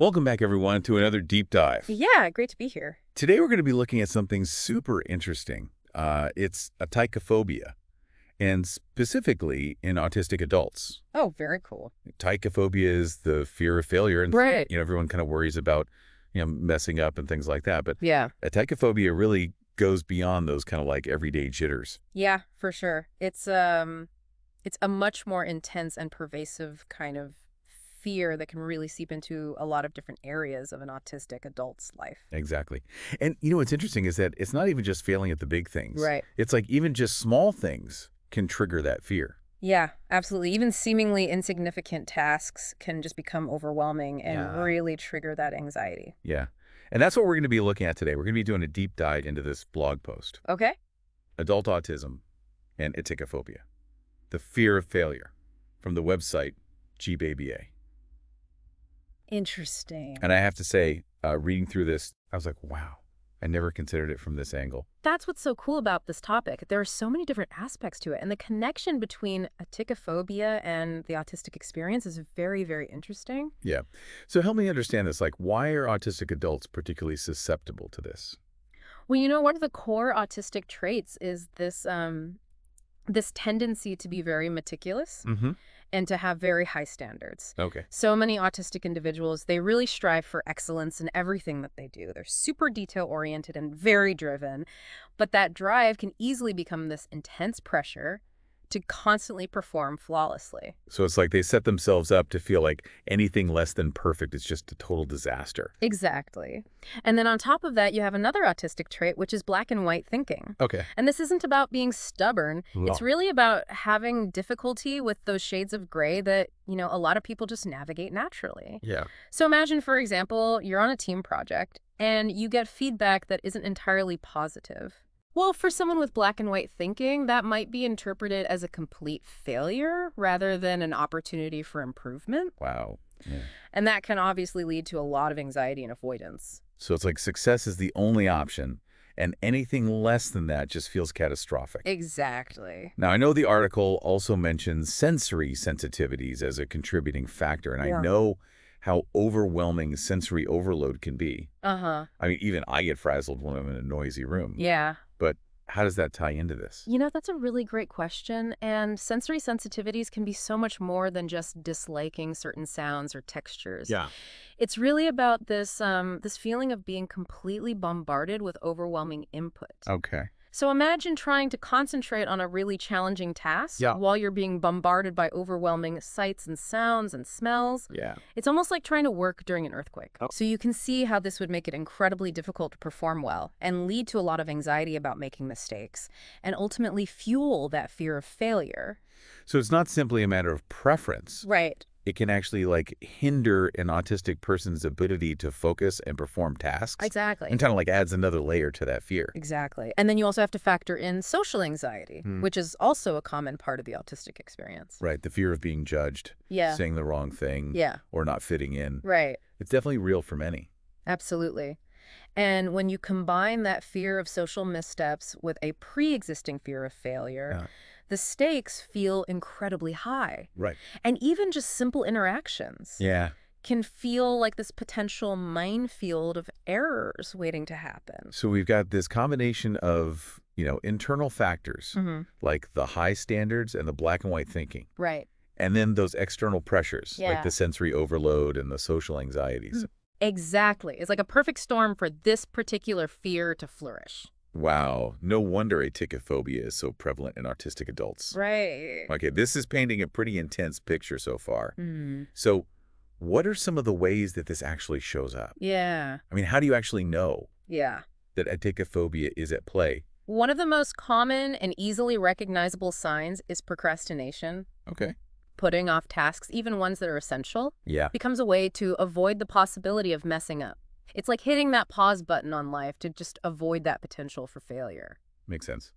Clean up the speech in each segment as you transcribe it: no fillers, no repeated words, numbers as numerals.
Welcome back, everyone, to another deep dive. Yeah, great to be here. Today, we're going to be looking at something super interesting. It's atychiphobia, and specifically in autistic adults. Oh, very cool. Atychiphobia is the fear of failure, and Right. everyone kind of worries about messing up and things like that. But Yeah. atychiphobia really goes beyond those kind of like everyday jitters. Yeah, for sure. It's a much more intense and pervasive kind of fear that can really seep into a lot of different areas of an autistic adult's life. Exactly. And what's interesting is that it's not even just failing at the big things. Right. It's like even just small things can trigger that fear. Yeah, absolutely. Even seemingly insignificant tasks can just become overwhelming and Yeah. really trigger that anxiety. Yeah. And that's what we're going to be looking at today. We're going to be doing a deep dive into this blog post. Okay. Adult Autism and Atychiphobia. The Fear of Failure, from the website GBabyA. Interesting. And I have to say, reading through this, I was like, wow, I never considered it from this angle. That's what's so cool about this topic. There are so many different aspects to it, and the connection between atychiphobia and the autistic experience is very, very interesting. Yeah. So help me understand this. Like, why are autistic adults particularly susceptible to this? Well, one of the core autistic traits is this tendency to be very meticulous Mm-hmm. and to have very high standards. Okay. So many autistic individuals, they really strive for excellence in everything that they do. They're super detail-oriented and very driven, but that drive can easily become this intense pressure to constantly perform flawlessly. So it's like they set themselves up to feel like anything less than perfect is just a total disaster. Exactly. And then on top of that, you have another autistic trait, which is black and white thinking. Okay. And this isn't about being stubborn. No. It's really about having difficulty with those shades of gray that, a lot of people just navigate naturally. Yeah. So imagine, for example, you're on a team project and you get feedback that isn't entirely positive. Well, for someone with black and white thinking, that might be interpreted as a complete failure rather than an opportunity for improvement. Wow. Yeah. And that can obviously lead to a lot of anxiety and avoidance. So it's like success is the only option, and anything less than that just feels catastrophic. Exactly. Now, I know the article also mentions sensory sensitivities as a contributing factor, and Yeah. I know how overwhelming sensory overload can be. Uh-huh. I mean, even I get frazzled when I'm in a noisy room. Yeah. But how does that tie into this? That's a really great question. And sensory sensitivities can be so much more than just disliking certain sounds or textures. Yeah. It's really about this feeling of being completely bombarded with overwhelming input. Okay. So imagine trying to concentrate on a really challenging task while you're being bombarded by overwhelming sights and sounds and smells. Yeah. It's almost like trying to work during an earthquake. Oh. So you can see how this would make it incredibly difficult to perform well and lead to a lot of anxiety about making mistakes and ultimately fuel that fear of failure. So it's not simply a matter of preference. Right. It can actually hinder an autistic person's ability to focus and perform tasks. Exactly. And kind of adds another layer to that fear. Exactly. And then you also have to factor in social anxiety, which is also a common part of the autistic experience. Right. The fear of being judged, Yeah. saying the wrong thing, Yeah. or not fitting in. Right. It's definitely real for many. Absolutely. And when you combine that fear of social missteps with a pre-existing fear of failure, the stakes feel incredibly high. Right. And even just simple interactions can feel like this potential minefield of errors waiting to happen. So we've got this combination of, internal factors, like the high standards and the black and white thinking. Right. And then those external pressures, like Yeah. the sensory overload and the social anxieties. Exactly. It's like a perfect storm for this particular fear to flourish. Wow. No wonder atychiphobia is so prevalent in autistic adults. Right. Okay, this is painting a pretty intense picture so far. So what are some of the ways that this actually shows up? Yeah. I mean, how do you actually know Yeah. that atychiphobia is at play? One of the most common and easily recognizable signs is procrastination. Okay. Putting off tasks, even ones that are essential, Yeah. becomes a way to avoid the possibility of messing up. It's like hitting that pause button on life to just avoid that potential for failure. Makes sense.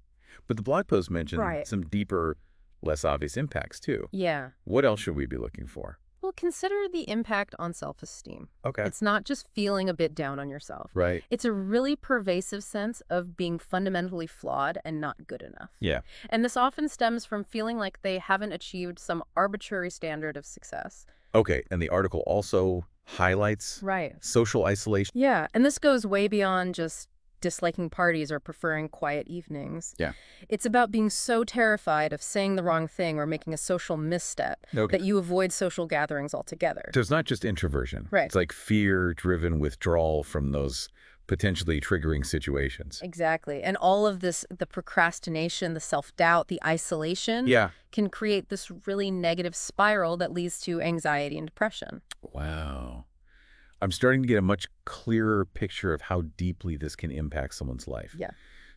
But the blog post mentioned Right. some deeper, less obvious impacts too. Yeah. What else should we be looking for? Well, consider the impact on self-esteem. Okay. It's not just feeling a bit down on yourself. Right. It's a really pervasive sense of being fundamentally flawed and not good enough. Yeah. And this often stems from feeling like they haven't achieved some arbitrary standard of success. Okay. And the article also highlights Right. social isolation. Yeah, and this goes way beyond just disliking parties or preferring quiet evenings. Yeah. It's about being so terrified of saying the wrong thing or making a social misstep Okay. that you avoid social gatherings altogether. So it's not just introversion. Right. It's like fear-driven withdrawal from those potentially triggering situations. Exactly. And all of this, the procrastination, the self-doubt, the isolation, Yeah. can create this really negative spiral that leads to anxiety and depression. Wow. I'm starting to get a much clearer picture of how deeply this can impact someone's life. Yeah.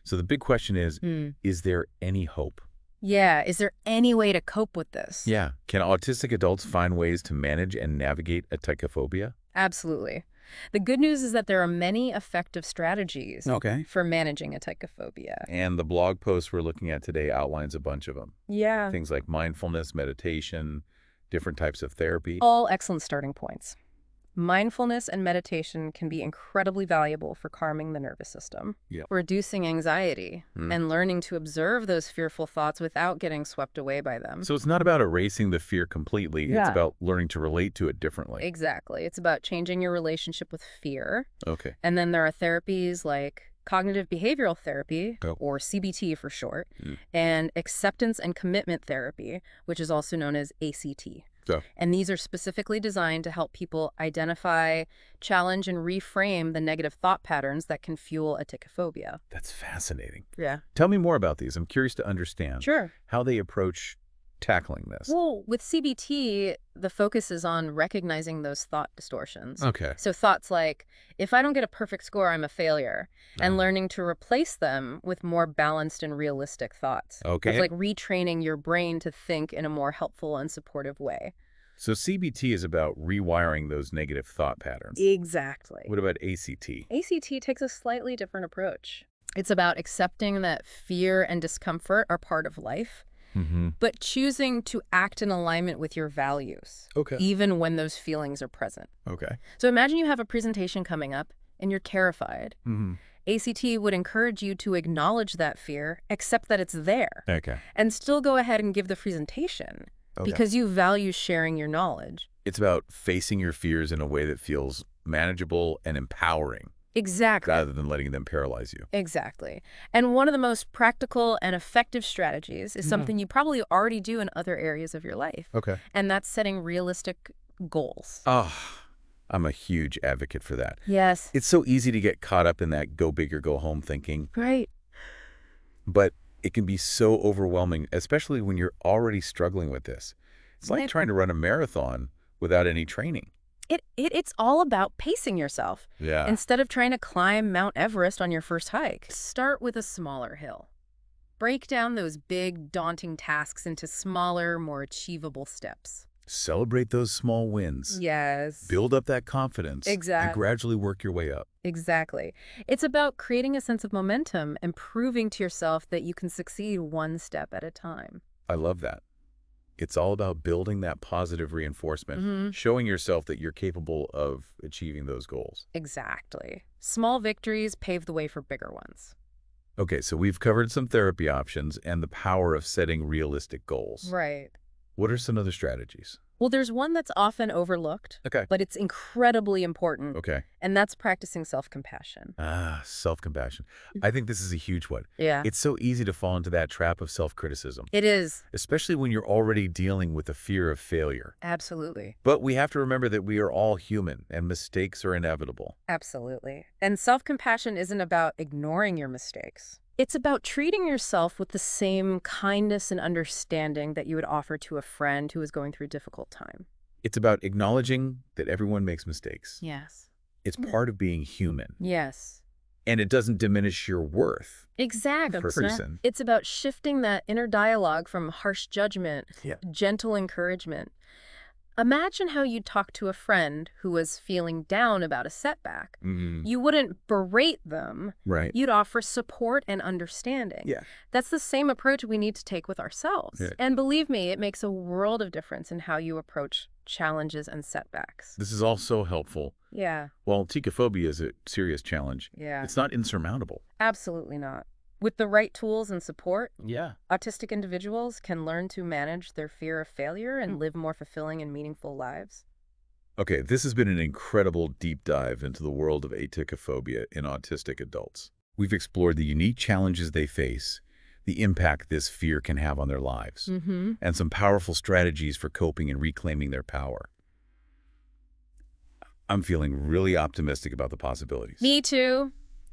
So the big question is there any hope? Yeah. Is there any way to cope with this? Yeah. Can autistic adults find ways to manage and navigate atychiphobia? Absolutely. The good news is that there are many effective strategies for managing atychiphobia. And the blog post we're looking at today outlines a bunch of them. Yeah. Things like mindfulness, meditation, different types of therapy. All excellent starting points. Mindfulness and meditation can be incredibly valuable for calming the nervous system, reducing anxiety, and learning to observe those fearful thoughts without getting swept away by them. So it's not about erasing the fear completely. Yeah. It's about learning to relate to it differently. Exactly. It's about changing your relationship with fear. Okay. And then there are therapies like cognitive behavioral therapy, Oh. or CBT for short, and acceptance and commitment therapy, which is also known as ACT. So, And these are specifically designed to help people identify, challenge, and reframe the negative thought patterns that can fuel atychiphobia. that's fascinating. Yeah. Tell me more about these. I'm curious to understand Sure. how they approach tackling this. Well, with CBT, the focus is on recognizing those thought distortions. Okay. So thoughts like, if I don't get a perfect score, I'm a failure, and learning to replace them with more balanced and realistic thoughts. Okay. It's like retraining your brain to think in a more helpful and supportive way. So CBT is about rewiring those negative thought patterns. Exactly. What about ACT? ACT takes a slightly different approach. It's about accepting that fear and discomfort are part of life, but choosing to act in alignment with your values, Okay. even when those feelings are present. Okay. So imagine you have a presentation coming up and you're terrified. ACT would encourage you to acknowledge that fear, accept that it's there, Okay. and still go ahead and give the presentation because you value sharing your knowledge. It's about facing your fears in a way that feels manageable and empowering, Exactly. rather than letting them paralyze you. Exactly. And one of the most practical and effective strategies is something you probably already do in other areas of your life. Okay. And that's setting realistic goals. Oh, I'm a huge advocate for that. Yes. It's so easy to get caught up in that go big or go home thinking, Right. but it can be so overwhelming, especially when you're already struggling with this. It's like trying to run a marathon without any training. It's all about pacing yourself. Yeah. Instead of trying to climb Mount Everest on your first hike, start with a smaller hill. Break down those big, daunting tasks into smaller, more achievable steps. Celebrate those small wins. Yes. Build up that confidence. Exactly. And gradually work your way up. Exactly. It's about creating a sense of momentum and proving to yourself that you can succeed one step at a time. I love that. It's all about building that positive reinforcement, showing yourself that you're capable of achieving those goals. Exactly. Small victories pave the way for bigger ones. Okay, so we've covered some therapy options and the power of setting realistic goals. Right. What are some other strategies? Well, there's one that's often overlooked, Okay. but it's incredibly important, Okay. and that's practicing self-compassion. Ah, self-compassion. I think this is a huge one. Yeah. It's so easy to fall into that trap of self-criticism, It is. especially when you're already dealing with the fear of failure. Absolutely. But we have to remember that we are all human and mistakes are inevitable. Absolutely. And self-compassion isn't about ignoring your mistakes. It's about treating yourself with the same kindness and understanding that you would offer to a friend who is going through a difficult time. It's about acknowledging that everyone makes mistakes. Yes. It's part of being human. Yes. And it doesn't diminish your worth. Exactly. Per person. It's about shifting that inner dialogue from harsh judgment, Yeah. gentle encouragement. Imagine how you'd talk to a friend who was feeling down about a setback. You wouldn't berate them. Right. You'd offer support and understanding. Yeah. That's the same approach we need to take with ourselves. Yeah. And believe me, it makes a world of difference in how you approach challenges and setbacks. This is all so helpful. Yeah. While atychiphobia is a serious challenge, Yeah. it's not insurmountable. Absolutely not. With the right tools and support, Yeah. autistic individuals can learn to manage their fear of failure and live more fulfilling and meaningful lives. Okay, this has been an incredible deep dive into the world of atychiphobia in autistic adults. We've explored the unique challenges they face, the impact this fear can have on their lives, Mm-hmm. and some powerful strategies for coping and reclaiming their power. I'm feeling really optimistic about the possibilities. Me too.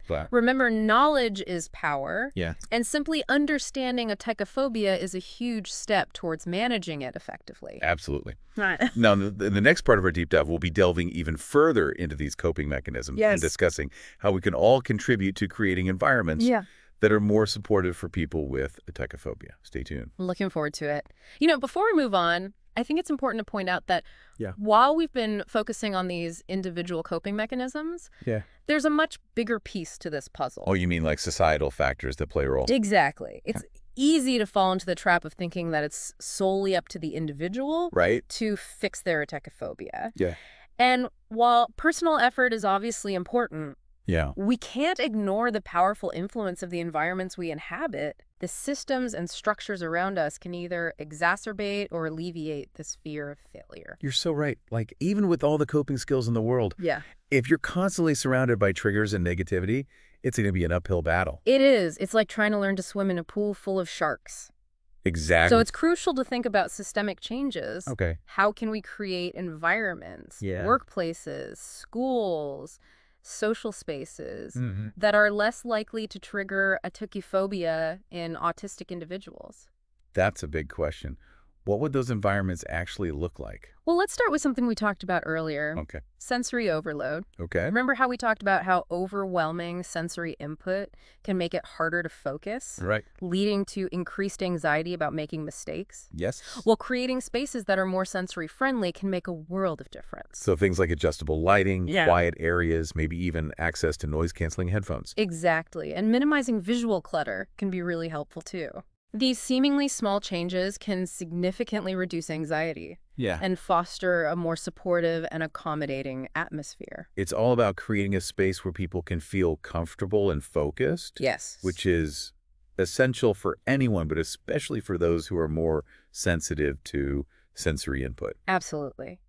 But, Remember, knowledge is power, yeah. and simply understanding atychiphobia is a huge step towards managing it effectively. Absolutely. Right. Now, in the next part of our deep dive, we'll be delving even further into these coping mechanisms and Yes. discussing how we can all contribute to creating environments Yeah. that are more supportive for people with atychiphobia. Stay tuned. Looking forward to it. Before we move on, I think it's important to point out that Yeah. while we've been focusing on these individual coping mechanisms, Yeah. there's a much bigger piece to this puzzle. Oh, you mean like societal factors that play a role? Exactly. It's easy to fall into the trap of thinking that it's solely up to the individual Right? to fix their atychiphobia. Yeah. And while personal effort is obviously important, Yeah. we can't ignore the powerful influence of the environments we inhabit. The systems and structures around us can either exacerbate or alleviate this fear of failure. You're so right. Like, even with all the coping skills in the world, Yeah. if you're constantly surrounded by triggers and negativity, it's going to be an uphill battle. It is. It's like trying to learn to swim in a pool full of sharks. Exactly. So it's crucial to think about systemic changes. Okay. How can we create environments, Yeah. workplaces, schools, social spaces Mm-hmm. that are less likely to trigger atychiphobia in autistic individuals? That's a big question. What would those environments actually look like? Well, let's start with something we talked about earlier, Okay. sensory overload. Okay. Remember how we talked about how overwhelming sensory input can make it harder to focus, Right. leading to increased anxiety about making mistakes? Yes. Well, creating spaces that are more sensory friendly can make a world of difference. So things like adjustable lighting, Yeah. quiet areas, maybe even access to noise-canceling headphones. Exactly. And minimizing visual clutter can be really helpful too. These seemingly small changes can significantly reduce anxiety Yeah. and foster a more supportive and accommodating atmosphere. It's all about creating a space where people can feel comfortable and focused, Yes. which is essential for anyone, but especially for those who are more sensitive to sensory input. Absolutely.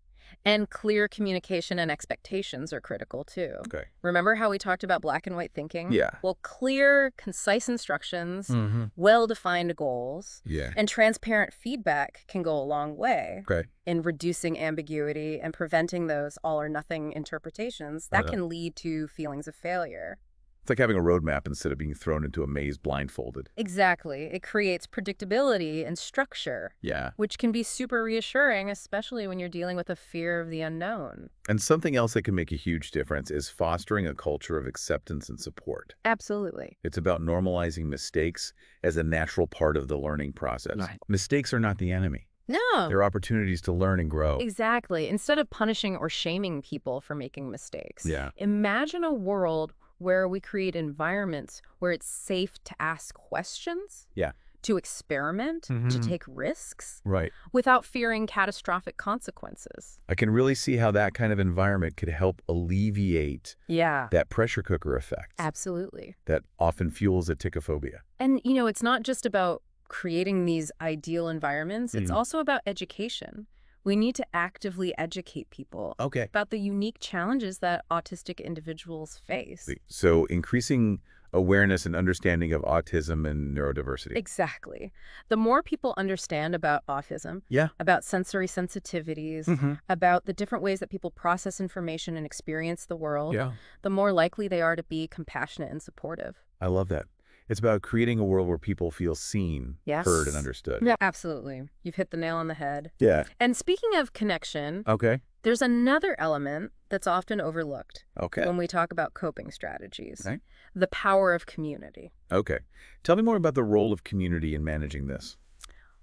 And clear communication and expectations are critical too. Okay. Remember how we talked about black and white thinking? Yeah. Well, clear, concise instructions, Mm-hmm. well-defined goals, Yeah. and transparent feedback can go a long way Okay. in reducing ambiguity and preventing those all-or-nothing interpretations that can lead to feelings of failure. It's like having a roadmap instead of being thrown into a maze blindfolded. Exactly. It creates predictability and structure, Yeah. which can be super reassuring, especially when you're dealing with a fear of the unknown. And something else that can make a huge difference is fostering a culture of acceptance and support. Absolutely. It's about normalizing mistakes as a natural part of the learning process. Right. Mistakes are not the enemy. No. They're opportunities to learn and grow. Exactly. Instead of punishing or shaming people for making mistakes, Yeah. imagine a world where we create environments where it's safe to ask questions, Yeah. to experiment, to Mhm. take risks, Right. without fearing catastrophic consequences. I can really see how that kind of environment could help alleviate Yeah, that pressure cooker effect absolutely. that often fuels atychiphobia. And, it's not just about creating these ideal environments, it's Mhm. also about education. We need to actively educate people Okay. about the unique challenges that autistic individuals face. So increasing awareness and understanding of autism and neurodiversity. Exactly. The more people understand about autism, Yeah. about sensory sensitivities, Mm-hmm. about the different ways that people process information and experience the world, Yeah. the more likely they are to be compassionate and supportive. I love that. It's about creating a world where people feel seen, Yes. heard, and understood. Yeah, absolutely. You've hit the nail on the head. Yeah. And speaking of connection, Okay. there's another element that's often overlooked Okay. when we talk about coping strategies. Okay. The power of community. Okay. Tell me more about the role of community in managing this.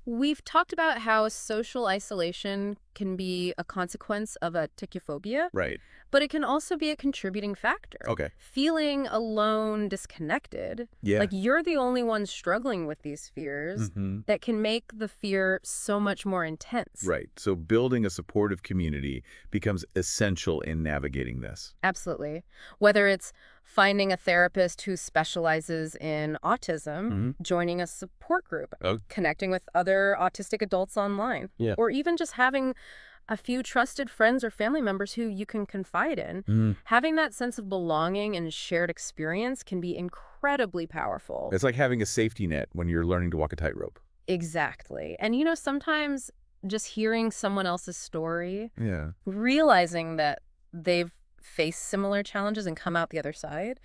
We've talked about how social isolation can be a consequence of atychiphobia, Right. but it can also be a contributing factor. Okay. Feeling alone, disconnected, Yeah. like you're the only one struggling with these fears, Mm-hmm. that can make the fear so much more intense. Right. So building a supportive community becomes essential in navigating this. Absolutely. Whether it's finding a therapist who specializes in autism, Mhm. joining a support group, Oh. connecting with other autistic adults online, Yeah. or even just having a few trusted friends or family members who you can confide in. Having that sense of belonging and shared experience can be incredibly powerful. It's like having a safety net when you're learning to walk a tightrope. Exactly. And sometimes just hearing someone else's story, Yeah. realizing that they've faced similar challenges and come out the other side,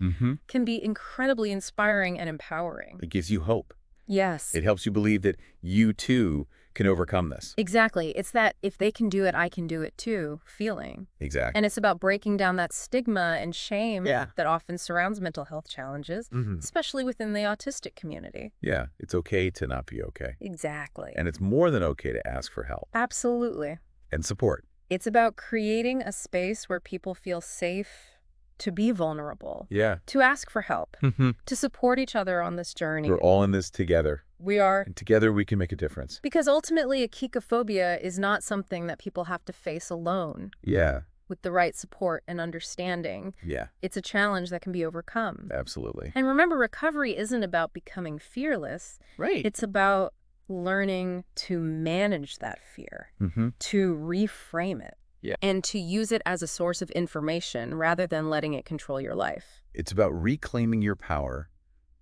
can be incredibly inspiring and empowering. It gives you hope. Yes. It helps you believe that you, too, can overcome this. Exactly. It's that if they can do it, I can do it too feeling. Exactly. And it's about breaking down that stigma and shame Yeah. that often surrounds mental health challenges, especially within the autistic community. Yeah, it's okay to not be okay. Exactly. And it's more than okay to ask for help. Absolutely. And support. It's about creating a space where people feel safe to be vulnerable. Yeah. To ask for help. To support each other on this journey. We're all in this together. We are. And together we can make a difference. Because ultimately, atychiphobia is not something that people have to face alone. Yeah. With the right support and understanding. Yeah. It's a challenge that can be overcome. Absolutely. And remember, recovery isn't about becoming fearless. Right. It's about learning to manage that fear, to reframe it, and to use it as a source of information rather than letting it control your life. It's about reclaiming your power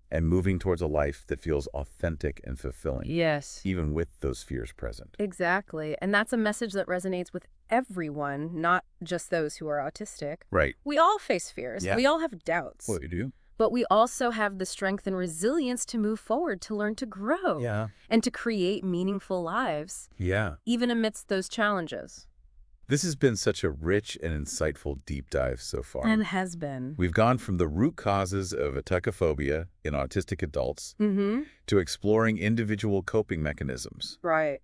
and moving towards a life that feels authentic and fulfilling. Yes. Even with those fears present. Exactly. And that's a message that resonates with everyone, not just those who are autistic. Right. We all face fears. Yeah. We all have doubts. Well, you do. But we also have the strength and resilience to move forward, to learn to grow. Yeah. And to create meaningful lives. Yeah. Even amidst those challenges. This has been such a rich and insightful deep dive so far. And has been. We've gone from the root causes of atychiphobia in autistic adults to exploring individual coping mechanisms. Right.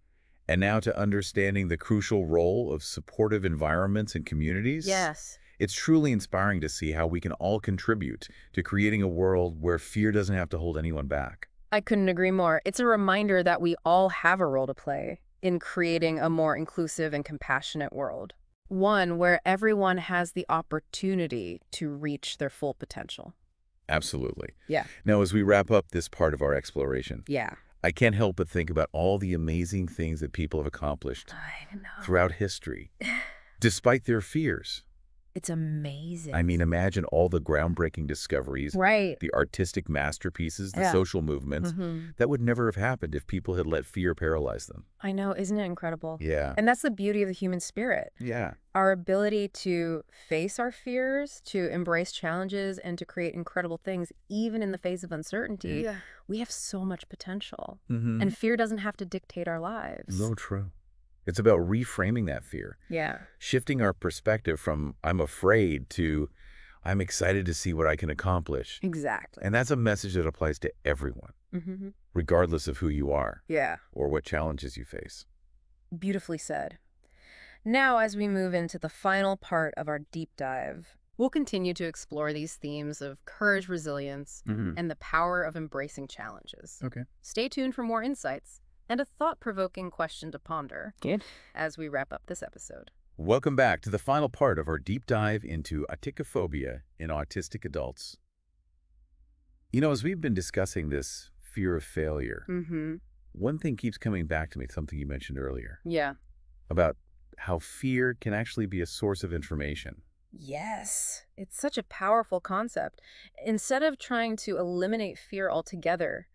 And now to understanding the crucial role of supportive environments and communities. Yes. It's truly inspiring to see how we can all contribute to creating a world where fear doesn't have to hold anyone back. I couldn't agree more. It's a reminder that we all have a role to play in creating a more inclusive and compassionate world. One where everyone has the opportunity to reach their full potential. Absolutely. Yeah. Now, as we wrap up this part of our exploration, Yeah. I can't help but think about all the amazing things that people have accomplished I know. throughout history, despite their fears. It's amazing. I mean, imagine all the groundbreaking discoveries, right. the artistic masterpieces, the Yeah. social movements. That would never have happened if people had let fear paralyze them. I know. Isn't it incredible? Yeah. And that's the beauty of the human spirit. Yeah. Our ability to face our fears, to embrace challenges, and to create incredible things, even in the face of uncertainty. Yeah. We have so much potential. Mm-hmm. And fear doesn't have to dictate our lives. So true. It's about reframing that fear. Yeah. Shifting our perspective from I'm afraid to I'm excited to see what I can accomplish. Exactly. And that's a message that applies to everyone, regardless of who you are Yeah. or what challenges you face. Beautifully said. Now, as we move into the final part of our deep dive, we'll continue to explore these themes of courage, resilience, and the power of embracing challenges. Okay. Stay tuned for more insights and a thought-provoking question to ponder as we wrap up this episode. Welcome back to the final part of our deep dive into atychiphobia in autistic adults. You know, as we've been discussing this fear of failure, one thing keeps coming back to me, something you mentioned earlier, Yeah. about how fear can actually be a source of information. Yes. It's such a powerful concept. Instead of trying to eliminate fear altogether,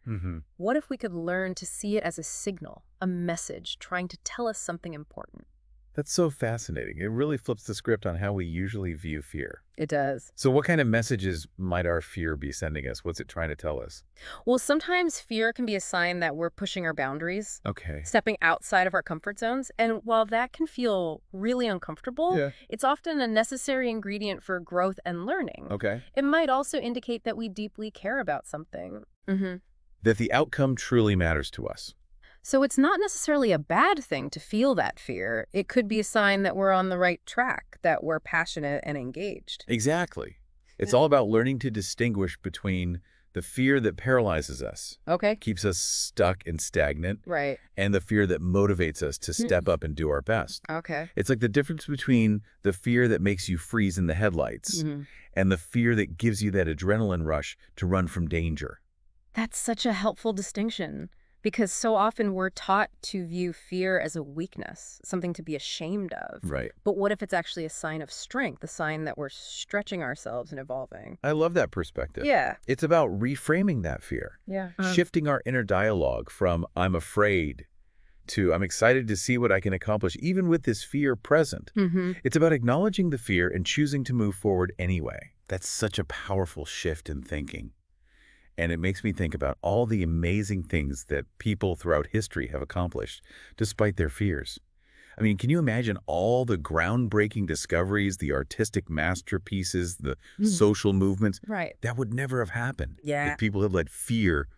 what if we could learn to see it as a signal, a message trying to tell us something important? That's so fascinating. It really flips the script on how we usually view fear. It does. So what kind of messages might our fear be sending us? What's it trying to tell us? Well, sometimes fear can be a sign that we're pushing our boundaries, Okay. stepping outside of our comfort zones. And while that can feel really uncomfortable, it's often a necessary ingredient for growth and learning. Okay. It might also indicate that we deeply care about something. That the outcome truly matters to us. So it's not necessarily a bad thing to feel that fear. It could be a sign that we're on the right track, that we're passionate and engaged. Exactly. It's all about learning to distinguish between the fear that paralyzes us, Okay. keeps us stuck and stagnant, Right. and the fear that motivates us to step up and do our best. Okay. It's like the difference between the fear that makes you freeze in the headlights and the fear that gives you that adrenaline rush to run from danger. That's such a helpful distinction. Because so often we're taught to view fear as a weakness, something to be ashamed of. Right. But what if it's actually a sign of strength, a sign that we're stretching ourselves and evolving? I love that perspective. Yeah. It's about reframing that fear, Yeah. shifting our inner dialogue from I'm afraid to I'm excited to see what I can accomplish, even with this fear present. It's about acknowledging the fear and choosing to move forward anyway. That's such a powerful shift in thinking. And it makes me think about all the amazing things that people throughout history have accomplished, despite their fears. I mean, can you imagine all the groundbreaking discoveries, the artistic masterpieces, the social movements? Right. That would never have happened Yeah. if people had let fear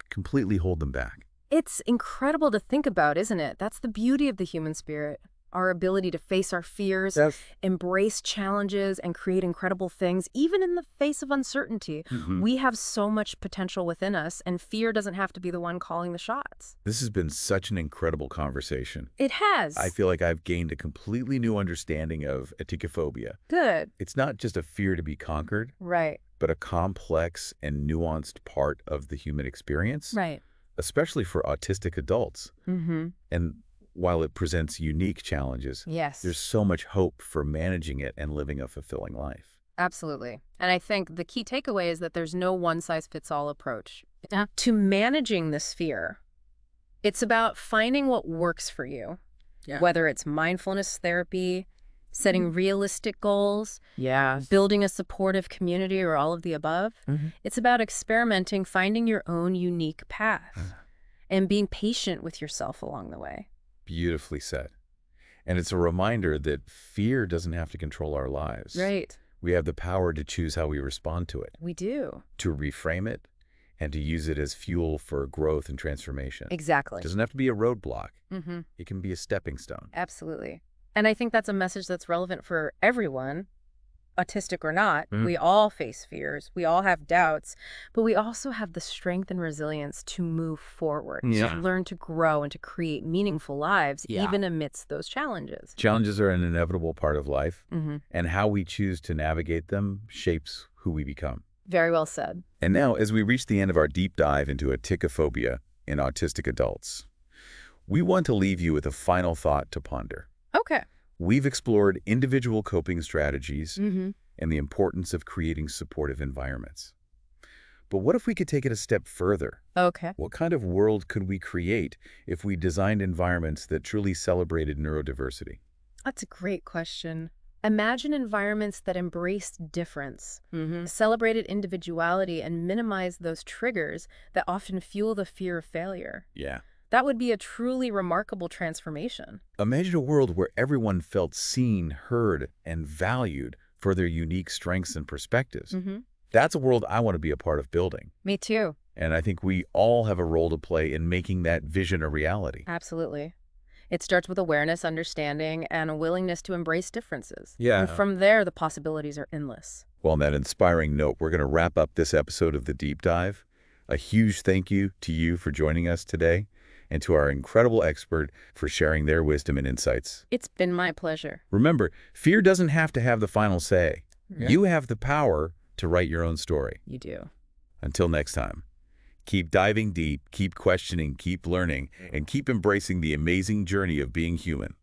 completely hold them back. It's incredible to think about, isn't it? That's the beauty of the human spirit. Our ability to face our fears, embrace challenges, and create incredible things, even in the face of uncertainty. We have so much potential within us, and fear doesn't have to be the one calling the shots. This has been such an incredible conversation. It has. I feel like I've gained a completely new understanding of atychiphobia. Good. It's not just a fear to be conquered, Right. but a complex and nuanced part of the human experience, Right. especially for autistic adults. And while it presents unique challenges, Yes. there's so much hope for managing it and living a fulfilling life. Absolutely. And I think the key takeaway is that there's no one-size-fits-all approach to managing this fear. It's about finding what works for you, whether it's mindfulness therapy, setting realistic goals, building a supportive community, or all of the above. It's about experimenting, finding your own unique path, and being patient with yourself along the way. Beautifully said. And it's a reminder that fear doesn't have to control our lives. Right. We have the power to choose how we respond to it, We do. to reframe it, and to use it as fuel for growth and transformation. Exactly. It doesn't have to be a roadblock. It can be a stepping stone. Absolutely. And I think that's a message that's relevant for everyone, autistic or not. We all face fears. We all have doubts, but we also have the strength and resilience to move forward, to learn to grow and to create meaningful lives, even amidst those challenges. Challenges are an inevitable part of life, and how we choose to navigate them shapes who we become. Very well said. And now, as we reach the end of our deep dive into atychiphobia in autistic adults, we want to leave you with a final thought to ponder. Okay. We've explored individual coping strategies and the importance of creating supportive environments. But what if we could take it a step further? Okay. What kind of world could we create if we designed environments that truly celebrated neurodiversity? That's a great question. Imagine environments that embraced difference, celebrated individuality, and minimized those triggers that often fuel the fear of failure. Yeah. That would be a truly remarkable transformation. Imagine a world where everyone felt seen, heard, and valued for their unique strengths and perspectives. That's a world I want to be a part of building. Me too. And I think we all have a role to play in making that vision a reality. Absolutely. It starts with awareness, understanding, and a willingness to embrace differences. Yeah. And from there, the possibilities are endless. Well, on that inspiring note, we're going to wrap up this episode of The Deep Dive. A huge thank you to you for joining us today, and to our incredible expert for sharing their wisdom and insights. It's been my pleasure. Remember, fear doesn't have to have the final say. You have the power to write your own story. You do. Until next time, keep diving deep, keep questioning, keep learning, and keep embracing the amazing journey of being human.